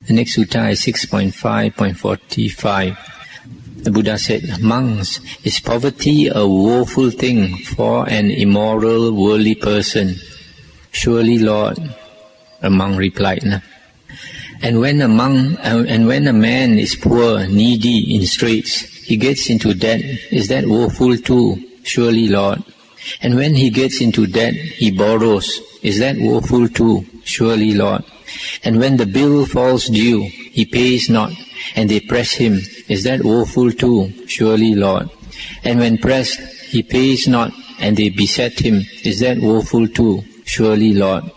The next sutta is 6.5.45. The Buddha said, "Monks, is poverty a woeful thing for an immoral, worldly person?" "Surely, Lord," a monk replied. And when a man is poor, needy, in straits, he gets into debt, is that woeful too? "Surely, Lord." And when he gets into debt, he borrows, is that woeful too? "Surely, Lord." And when the bill falls due, he pays not, and they press him, is that woeful too? "Surely, Lord." And when pressed, he pays not, and they beset him, is that woeful too? "Surely, Lord."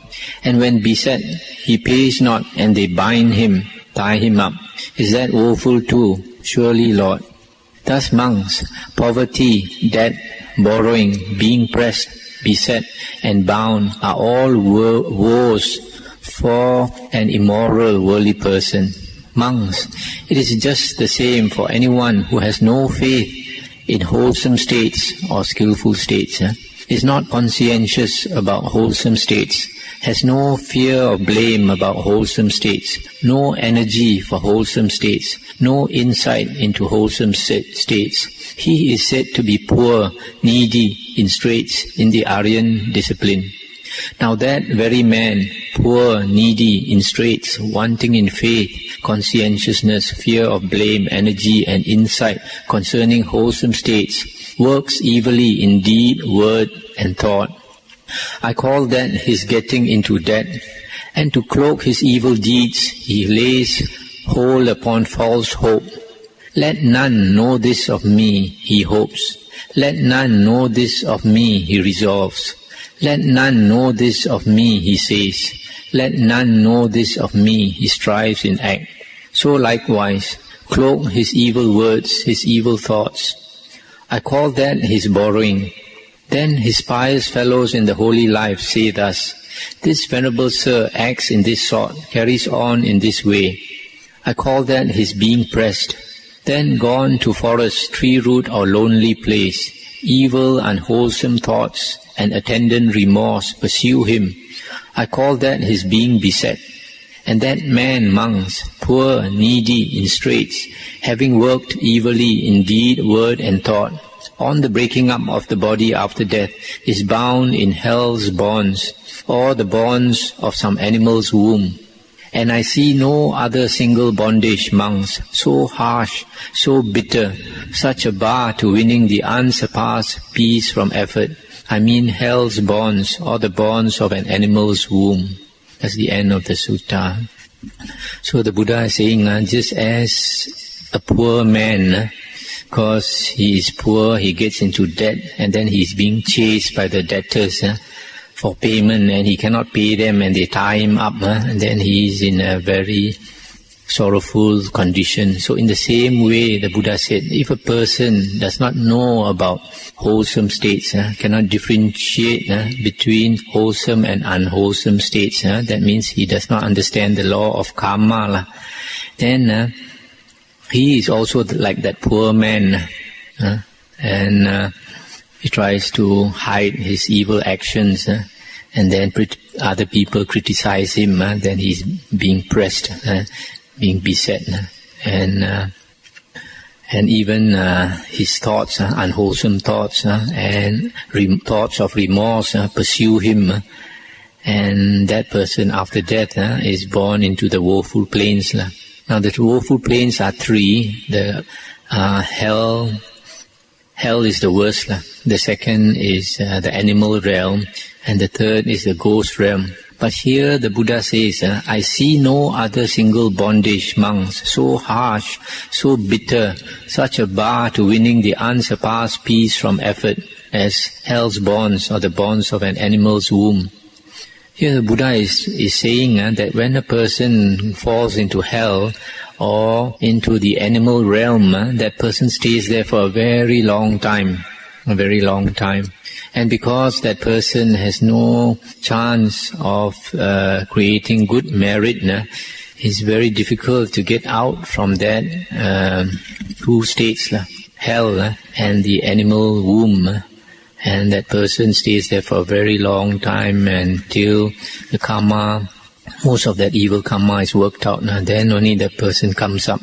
And when beset, he pays not, and they bind him, tie him up, is that woeful too? "Surely, Lord." Thus monks, poverty, debt, borrowing, being pressed, beset, and bound are all woes for an immoral, worldly person. Monks, it is just the same for anyone who has no faith in wholesome states or skillful states, is not conscientious about wholesome states, has no fear or blame about wholesome states, no energy for wholesome states, no insight into wholesome states. He is said to be poor, needy, in straits in the Aryan discipline. Now that very man, poor, needy, in straits, wanting in faith, conscientiousness, fear of blame, energy and insight concerning wholesome states, works evilly in deed, word and thought. I call that his getting into debt, and to cloak his evil deeds he lays hold upon false hope. Let none know this of me, he hopes. Let none know this of me, he resolves. Let none know this of me, he says. Let none know this of me, he strives in act. So likewise, cloak his evil words, his evil thoughts. I call that his borrowing. Then his pious fellows in the holy life say thus, "This venerable sir acts in this sort, carries on in this way." I call that his being pressed. Then gone to forest, tree root or lonely place, evil unwholesome thoughts and attendant remorse pursue him. I call that his being beset. And that man, monks, poor, needy, in straits, having worked evilly in deed, word and thought, on the breaking up of the body after death, is bound in hell's bonds, or the bonds of some animal's womb. And I see no other single bondage, monks, so harsh, so bitter, such a bar to winning the unsurpassed peace from effort. I mean hell's bonds, or the bonds of an animal's womb. That's the end of the sutta. So the Buddha is saying, just as a poor man, because he is poor, he gets into debt, and then he is being chased by the debtors for payment, and he cannot pay them, and they tie him up, and then he is in a very sorrowful condition. So in the same way, the Buddha said, if a person does not know about wholesome states, cannot differentiate between wholesome and unwholesome states, that means he does not understand the law of karma, then he is also like that poor man, and he tries to hide his evil actions, and then other people criticize him, then he's being pressed, being beset, and even his thoughts, unwholesome thoughts, and thoughts of remorse pursue him, and that person after death is born into the woeful plains. Now the woeful plains are three. The hell is the worst. The second is the animal realm, and the third is the ghost realm. But here the Buddha says, I see no other single bondage, monks, so harsh, so bitter, such a bar to winning the unsurpassed peace from effort as hell's bonds or the bonds of an animal's womb. Here the Buddha is saying that when a person falls into hell or into the animal realm, that person stays there for a very long time. And because that person has no chance of creating good merit, it's very difficult to get out from that two states, hell and the animal womb. And that person stays there for a very long time until the karma most of that evil karma is worked out. Then only the person comes up.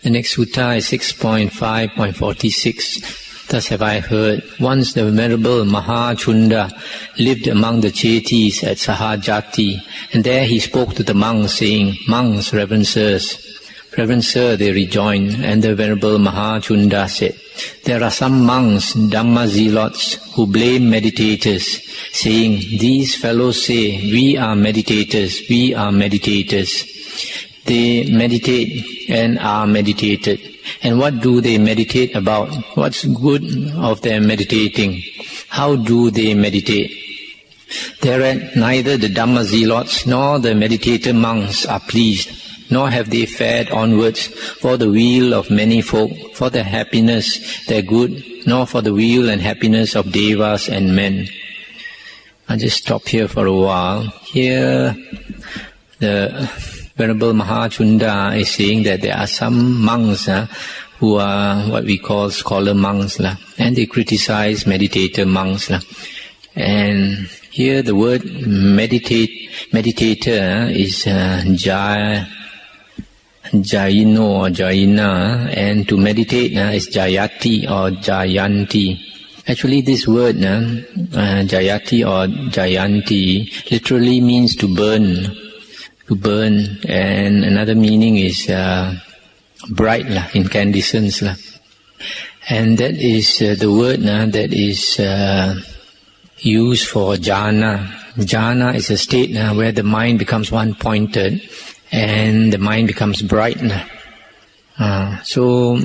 The next sutta is 6.5.46. Thus have I heard, once the venerable Mahachunda lived among the Chetis at Sahajati, and there he spoke to the monks, saying, "Monks, reverend sirs." "Reverend sir," they rejoined, and the venerable Mahachunda said, "There are some monks, Dhamma zealots, who blame meditators, saying, 'These fellows say, we are meditators, we are meditators.' They meditate and are meditated. And what do they meditate about? What's good of their meditating? How do they meditate? Thereat neither the Dhamma zealots nor the meditator monks are pleased, nor have they fared onwards for the weal of many folk, for their happiness, their good, nor for the weal and happiness of devas and men." I'll just stop here for a while. Here, the Venerable Mahachunda is saying that there are some monks who are what we call scholar monks, and they criticize meditator monks. And here the word meditator is Jayino or Jayina, and to meditate is Jayati or Jayanti. Actually, this word Jayati or Jayanti literally means to burn. To burn, and another meaning is bright, incandescence. And that is the word that is used for jhana. Jhana is a state where the mind becomes one-pointed and the mind becomes bright. So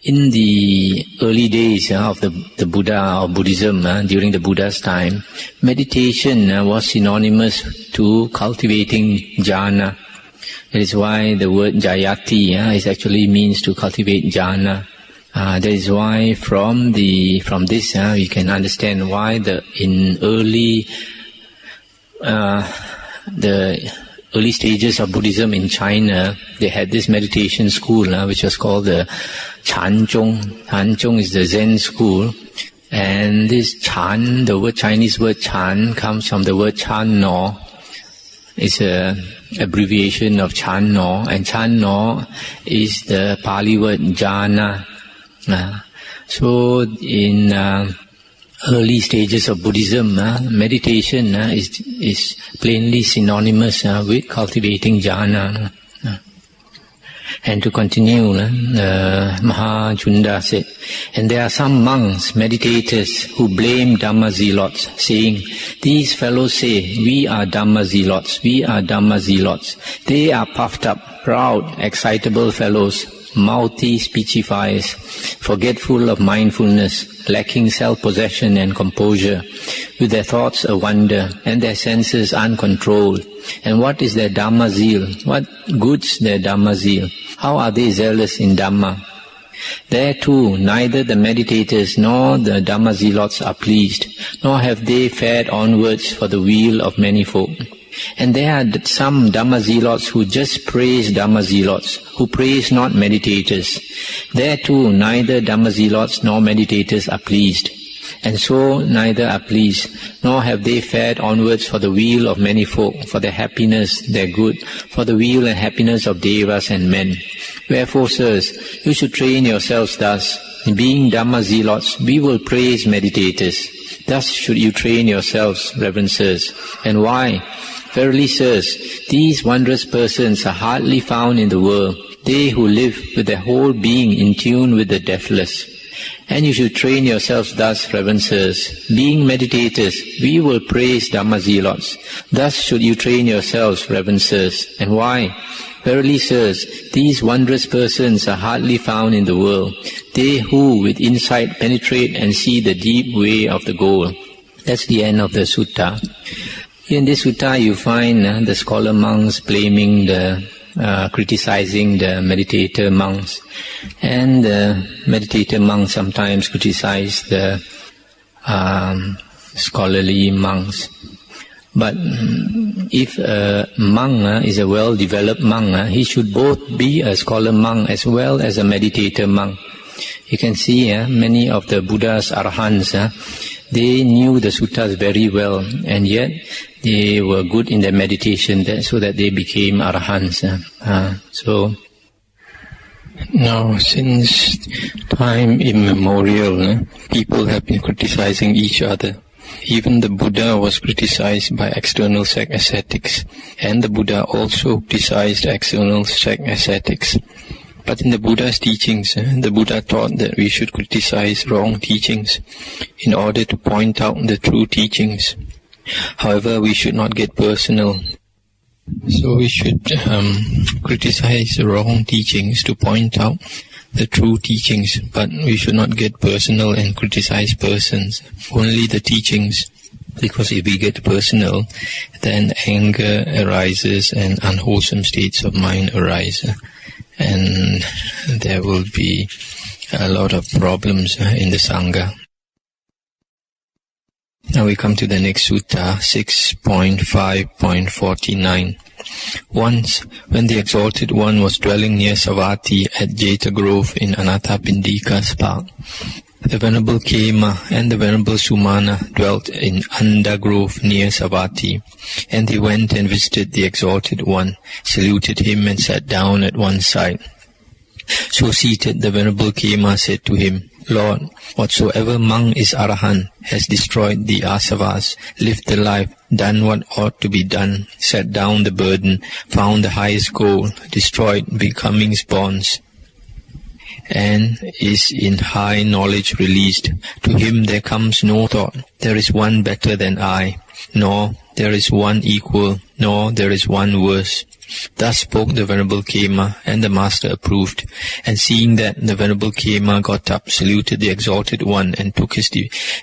in the early days of the Buddha or Buddhism, during the Buddha's time, meditation was synonymous to cultivating jhana. That is why the word jayati is actually means to cultivate jhana. That is why from this we can understand why in the early stages of Buddhism in China, they had this meditation school which was called the Chanzhong. Chanzhong is the Zen school, and this Chan, the Chinese word Chan, comes from the word Chan No. It's a abbreviation of Chan No, and Chan No is the Pali word jhana. So in early stages of Buddhism, meditation is plainly synonymous with cultivating jhana. And to continue, Mahachunda said, "And there are some monks, meditators, who blame Dhamma zealots, saying, 'These fellows say, we are Dhamma zealots, we are Dhamma zealots.' They are puffed up, proud, excitable fellows, mouthy speechifiers, forgetful of mindfulness, lacking self-possession and composure, with their thoughts a wonder and their senses uncontrolled. And what is their Dhamma zeal? What goods their Dhamma zeal? How are they zealous in Dhamma? There too, neither the meditators nor the Dhamma zealots are pleased, nor have they fared onwards for the weal of many folk. And there are some Dhamma zealots who just praise Dhamma zealots, who praise not meditators. There too, neither Dhamma zealots nor meditators are pleased. And so neither are pleased, nor have they fared onwards for the weal of many folk, for their happiness, their good, for the weal and happiness of devas and men. Wherefore, sirs, you should train yourselves thus. Being Dhamma zealots, we will praise meditators. Thus should you train yourselves, reverend sirs. And why? Verily, sirs, these wondrous persons are hardly found in the world, they who live with their whole being in tune with the deathless. And you should train yourselves thus, reverend sirs. Being meditators, we will praise Dhamma zealots. Thus should you train yourselves, reverend sirs. And why? Verily, sirs, these wondrous persons are hardly found in the world, they who with insight penetrate and see the deep way of the goal. That's the end of the sutta. In this sutta you find the scholar monks blaming criticizing the meditator monks, and the meditator monks sometimes criticize the scholarly monks. But if a monk is a well-developed monk, he should both be a scholar monk as well as a meditator monk. You can see many of the Buddha's arahants, they knew the suttas very well, and yet they were good in their meditation, so that they became arahants. So now, since time immemorial, people have been criticizing each other. Even the Buddha was criticized by external sect ascetics, and the Buddha also criticized external sect ascetics. But in the Buddha's teachings, the Buddha taught that we should criticize wrong teachings in order to point out the true teachings. However, we should not get personal. So we should criticize wrong teachings to point out the true teachings, but we should not get personal and criticize persons, only the teachings. Because if we get personal, then anger arises and unwholesome states of mind arise. And there will be a lot of problems in the Sangha. Now we come to the next sutta, 6.5.49. Once, when the Exalted One was dwelling near Savatthi at Jeta Grove in Anathapindika's park, the Venerable Kema and the Venerable Sumana dwelt in Anda Grove near Savatthi, and they went and visited the Exalted One, saluted him and sat down at one side. So seated, the Venerable Kema said to him, Lord, whatsoever monk is arahant, has destroyed the asavas, lived the life, done what ought to be done, set down the burden, found the highest goal, destroyed becoming's bonds, and is in high knowledge released. To him there comes no thought, there is one better than I, nor there is one equal, nor there is one worse. Thus spoke the Venerable Kema, and the Master approved. And seeing that, the Venerable Kema got up, saluted the Exalted One, and took his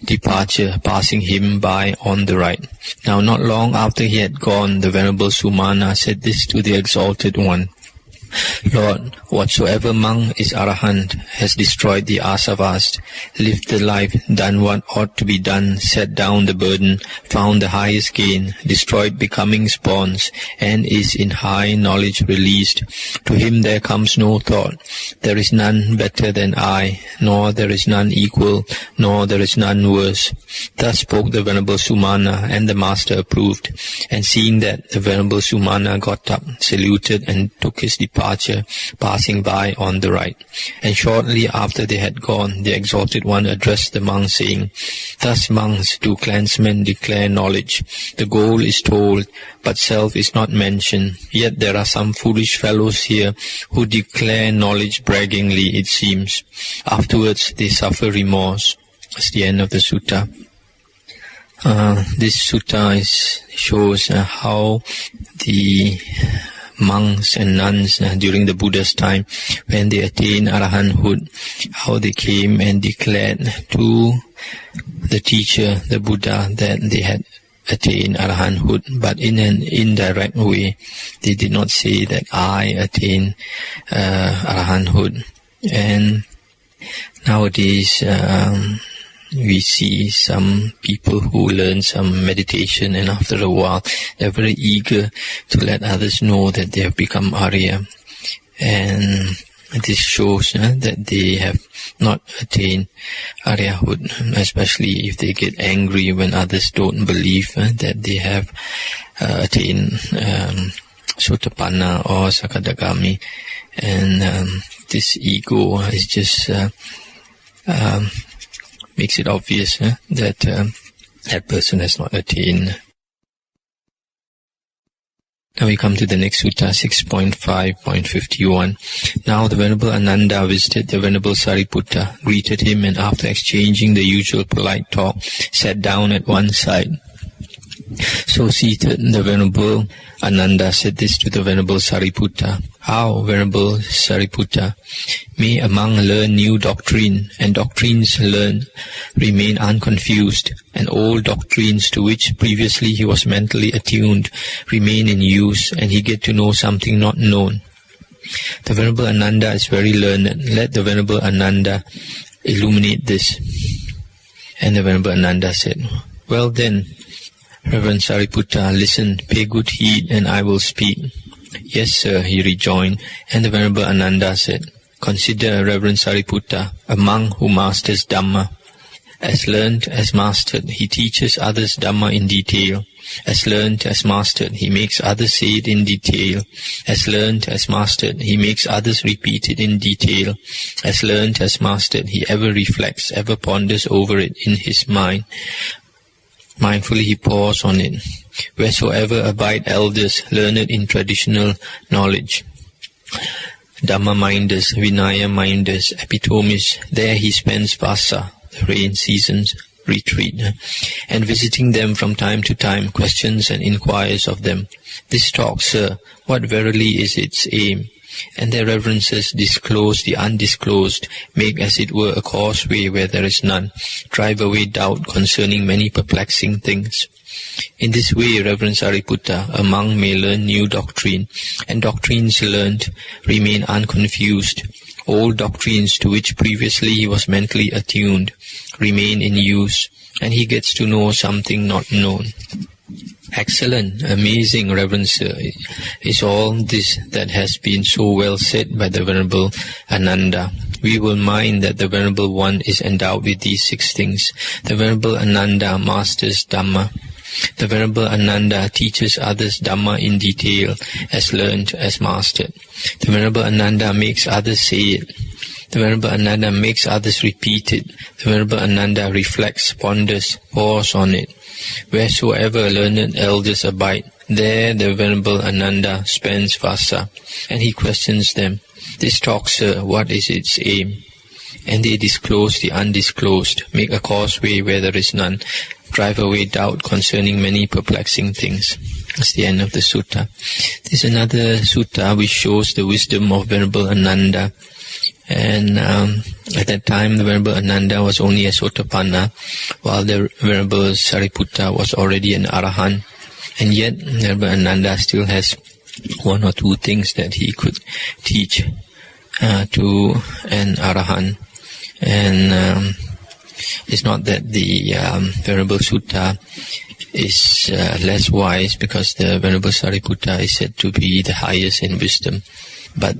departure, passing him by on the right. Now not long after he had gone, the Venerable Sumana said this to the Exalted One, Lord, whatsoever monk is arahant, has destroyed the asavas, lived the life, done what ought to be done, set down the burden, found the highest gain, destroyed becoming's bonds, and is in high knowledge released. To him there comes no thought, there is none better than I, nor there is none equal, nor there is none worse. Thus spoke the Venerable Sumana, and the Master approved. And seeing that, the Venerable Sumana got up, saluted, and took his departure, passing by on the right. And shortly after they had gone, the Exalted One addressed the monks, saying, Thus monks do clansmen declare knowledge. The goal is told, but self is not mentioned. Yet there are some foolish fellows here who declare knowledge braggingly, it seems. Afterwards they suffer remorse. That's the end of the sutta. This sutta shows how the monks and nuns during the Buddha's time, when they attained arahanthood, how they came and declared to the teacher, the Buddha, that they had attained arahanthood, but in an indirect way. They did not say that I attained arahanthood. And nowadays we see some people who learn some meditation, and after a while they're very eager to let others know that they have become Arya. And this shows that they have not attained Aryahood, especially if they get angry when others don't believe that they have attained Sotapanna or Sakadagami. And this ego is just makes it obvious that that person has not attained. Now we come to the next sutta, 6.5.51. Now the Venerable Ananda visited the Venerable Sariputta, greeted him, and after exchanging the usual polite talk, sat down at one side. So seated, the Venerable Ananda said this to the Venerable Sariputta, How, Venerable Sariputta, may a monk learn new doctrine, and doctrines learned remain unconfused, and old doctrines to which previously he was mentally attuned remain in use, and he get to know something not known? The Venerable Ananda is very learned. Let the Venerable Ananda illuminate this. And the Venerable Ananda said, Well then, Reverend Sariputta, listen, pay good heed, and I will speak. Yes, sir, he rejoined, and the Venerable Ananda said, Consider, Reverend Sariputta, a monk who masters Dhamma. As learned as mastered, he teaches others Dhamma in detail. As learnt as mastered, he makes others say it in detail. As learnt as mastered, he makes others repeat it in detail. As learnt as mastered, he ever reflects, ever ponders over it in his mind. Mindfully he pores on it. Wheresoever abide elders, learned in traditional knowledge, Dhamma-minders, Vinaya-minders, epitomes, there he spends vasa, the rain season's retreat, and visiting them from time to time, questions and inquires of them. This talk, sir, what verily is its aim? And their reverences disclose the undisclosed, make as it were a causeway where there is none, drive away doubt concerning many perplexing things. In this way, Reverend Sariputta, a monk may learn new doctrine, and doctrines learned remain unconfused. Old doctrines to which previously he was mentally attuned remain in use, and he gets to know something not known. Excellent, amazing, Reverend Sir, is all this that has been so well said by the Venerable Ananda. We will mind that the Venerable One is endowed with these 6 things. The Venerable Ananda masters Dhamma. The Venerable Ananda teaches others Dhamma in detail, as learnt, as mastered. The Venerable Ananda makes others say it. The Venerable Ananda makes others repeat it. The Venerable Ananda reflects, ponders, pores on it. Wheresoever learned elders abide, there the Venerable Ananda spends vasa, and he questions them. This talk, sir, what is its aim? And they disclose the undisclosed, make a causeway where there is none, drive away doubt concerning many perplexing things. That's the end of the sutta. There's another sutta which shows the wisdom of Venerable Ananda. And at that time, the Venerable Ananda was only a Sotapanna, while the Venerable Sariputta was already an Arahant. And yet, Venerable Ananda still has 1 or 2 things that he could teach to an Arahant. And it's not that the Venerable Sutta is less wise, because the Venerable Sariputta is said to be the highest in wisdom. But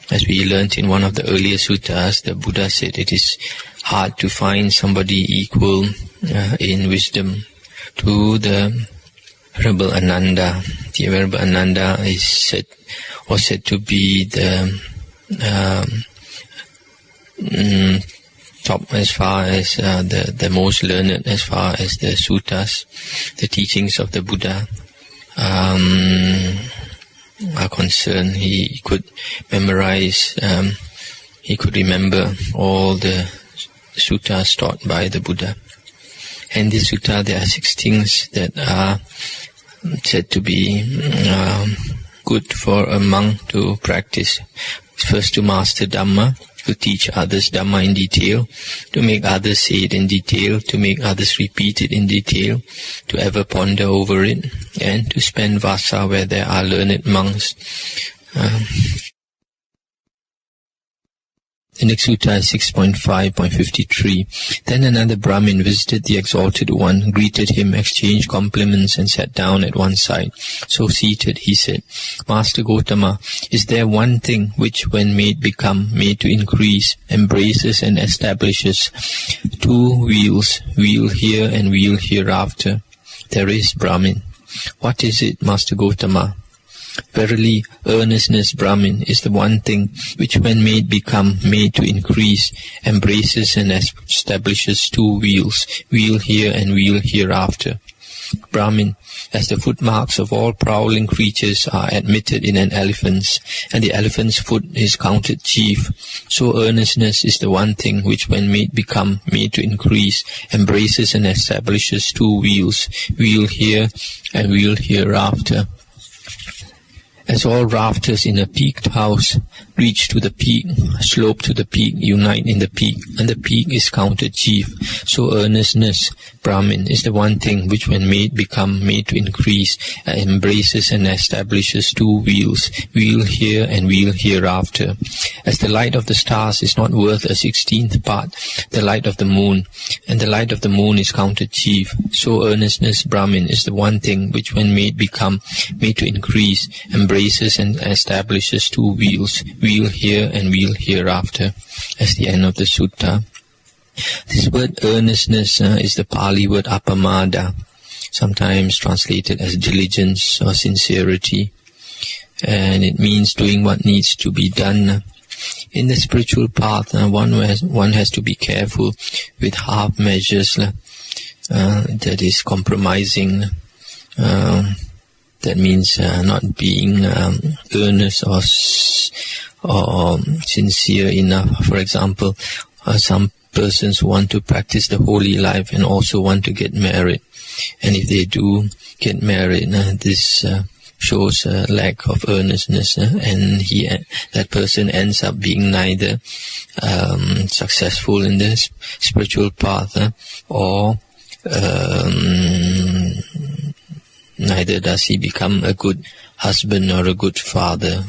as we learnt in one of the earlier suttas, the Buddha said it is hard to find somebody equal in wisdom to the Venerable Ananda. The Venerable Ananda was said to be the top as far as the most learned as far as the suttas, the teachings of the Buddha are concerned. He could memorize, he could remember all the suttas taught by the Buddha. And this sutta, there are 6 things that are said to be good for a monk to practice. First, to master Dhamma, to teach others Dhamma in detail, to make others say it in detail, to make others repeat it in detail, to ever ponder over it, and to spend vasa where there are learned monks. The next sutta is 6.5.53. Then another Brahmin visited the Exalted One, greeted him, exchanged compliments, and sat down at one side. So seated, he said, Master Gotama, is there one thing which, when made to increase, embraces and establishes 2 wheels, wheel here and wheel hereafter? There is, Brahmin. What is it, Master Gotama? Verily, earnestness, Brahmin, is the one thing which, when made to increase, embraces and establishes 2 wheels, wheel here and wheel hereafter. Brahmin, as the footmarks of all prowling creatures are admitted in an elephant's, and the elephant's foot is counted chief, so earnestness is the one thing which, when made to increase, embraces and establishes 2 wheels, wheel here and wheel hereafter. As all rafters in a peaked house reach to the peak, slope to the peak, unite in the peak, and the peak is counted chief, so earnestness, Brahmin, is the one thing which, when made to increase, embraces and establishes 2 wheels, wheel here and wheel hereafter. As the light of the stars is not worth a 16th part, the light of the moon, and the light of the moon is counted chief, so earnestness, Brahmin, is the one thing which, when made to increase, embraces and establishes 2 wheels, wheel here and wheel hereafter. That's the end of the sutta. This word earnestness is the Pali word apamada. sometimes translated as diligence or sincerity, and it means doing what needs to be done. In the spiritual path, one has to be careful with half measures, that is compromising. That means not being earnest or sincere enough. For example, some persons want to practice the holy life and also want to get married. And if they do get married, this shows a lack of earnestness, and that person ends up being neither successful in the spiritual path or neither does he become a good husband or a good father.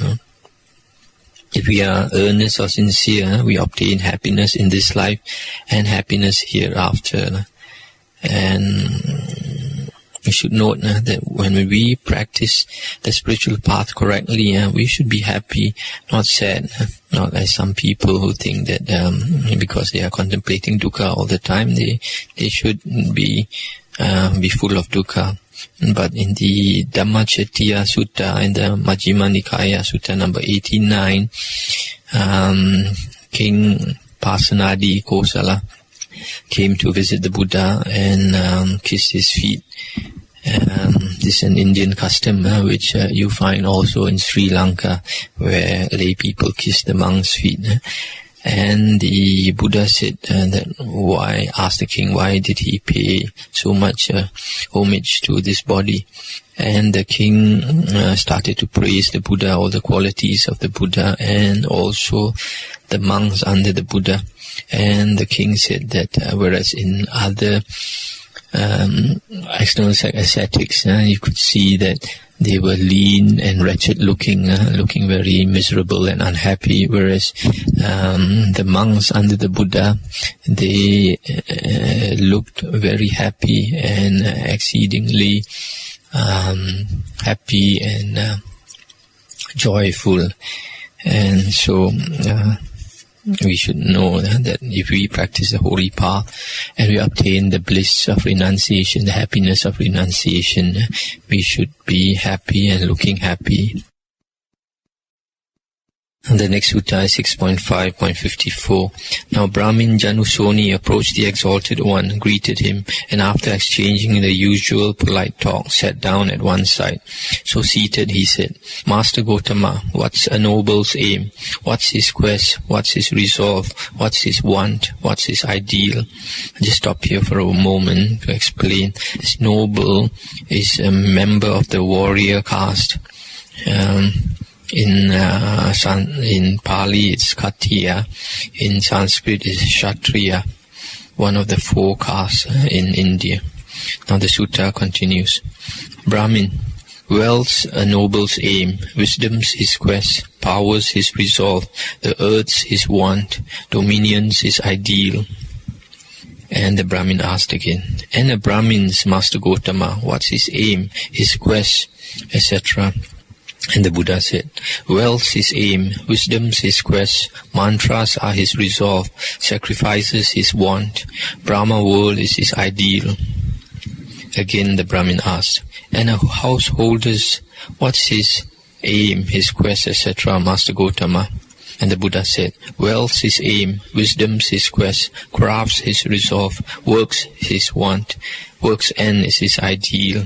If we are earnest or sincere, we obtain happiness in this life and happiness hereafter. And we should note that when we practice the spiritual path correctly, we should be happy, not sad, not as some people who think that because they are contemplating dukkha all the time, they should be full of dukkha. But in the Dhammacettiya Sutta, in the Majjhima Nikaya Sutta number 89, King Pasenadi Kosala came to visit the Buddha and kissed his feet. This is an Indian custom which you find also in Sri Lanka, where lay people kiss the monks' feet. And the Buddha said asked the king why did he pay so much homage to this body. And the king started to praise the Buddha, all the qualities of the Buddha, and also the monks under the Buddha. And the king said that whereas in other external ascetics, you could see that they were lean and wretched looking very miserable and unhappy, whereas the monks under the Buddha, they looked very happy and exceedingly happy and joyful. And so we should know that if we practice the holy path and we obtain the bliss of renunciation, the happiness of renunciation, we should be happy and looking happy. And the next sutta is 6.5.54. Now Brahmin Janusoni approached the Exalted One, greeted him, and after exchanging the usual polite talk, sat down at one side. So seated, he said, Master Gotama, what's a noble's aim? What's his quest? What's his resolve? What's his want? What's his ideal? I'll just stop here for a moment to explain. This noble is a member of the warrior caste. In Pali it's Khattiya, in Sanskrit it's Kshatriya, one of the 4 castes in India. Now the sutta continues. Brahmin, wealth's a noble's aim, wisdom's his quest, power's his resolve, the earth's his want, dominion's his ideal. And the Brahmin asked again, and a Brahmin's, Master Gotama, what's his aim, his quest, etc.? And the Buddha said, wealth's his aim, wisdom's his quest, mantras are his resolve, sacrifices his want, Brahma world is his ideal. Again the Brahmin asked, and a householder's, what's his aim, his quest, etc., Master Gotama? And the Buddha said, wealth's his aim, wisdom's his quest, crafts his resolve, work's his want, work's end is his ideal.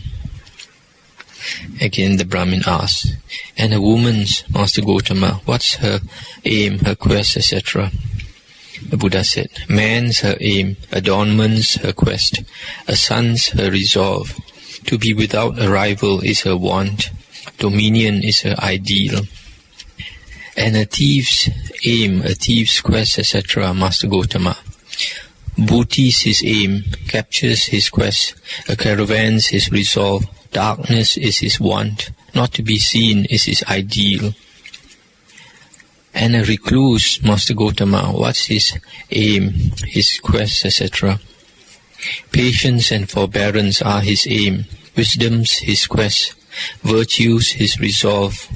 Again the Brahmin asked, and a woman's, Master Gotama, what's her aim, her quest, etc.? The Buddha said, man's her aim, adornment's her quest, a son's her resolve, to be without a rival is her want, dominion is her ideal. And a thief's aim, a thief's quest, etc., Master Gotama. Booty's his aim, captures his quest, a caravan's his resolve, darkness is his want, not to be seen is his ideal. And a recluse, Master Gotama, what's his aim, his quest, etc.? Patience and forbearance are his aim, wisdom's his quest, virtue's his resolve,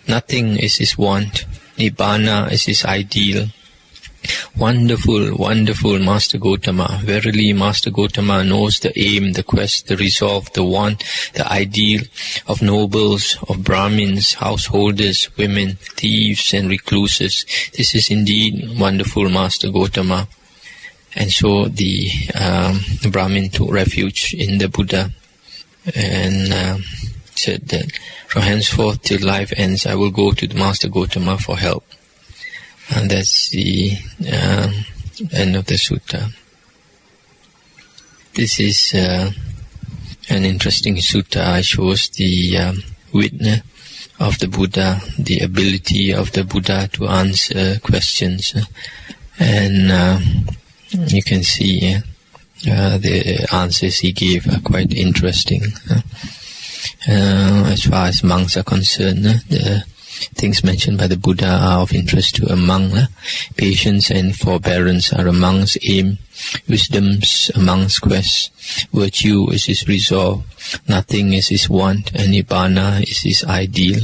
nothing is his want, nibbana is his ideal. Wonderful, wonderful, Master Gotama. Verily, Master Gotama knows the aim, the quest, the resolve, the want, the ideal of nobles, of Brahmins, householders, women, thieves and recluses. This is indeed wonderful, Master Gotama. And so the Brahmin took refuge in the Buddha and said that from henceforth till life ends, I will go to the Master Gotama for help. And that's the end of the sutta. This is an interesting sutta. It shows the witness of the Buddha, the ability of the Buddha to answer questions. And you can see the answers he gave are quite interesting. As far as monks are concerned, the things mentioned by the Buddha are of interest to a monk. Patience and forbearance are a monk's aim. Wisdom's a monk's quest. Virtue is his resolve. Nothing is his want. And Nibbana is his ideal.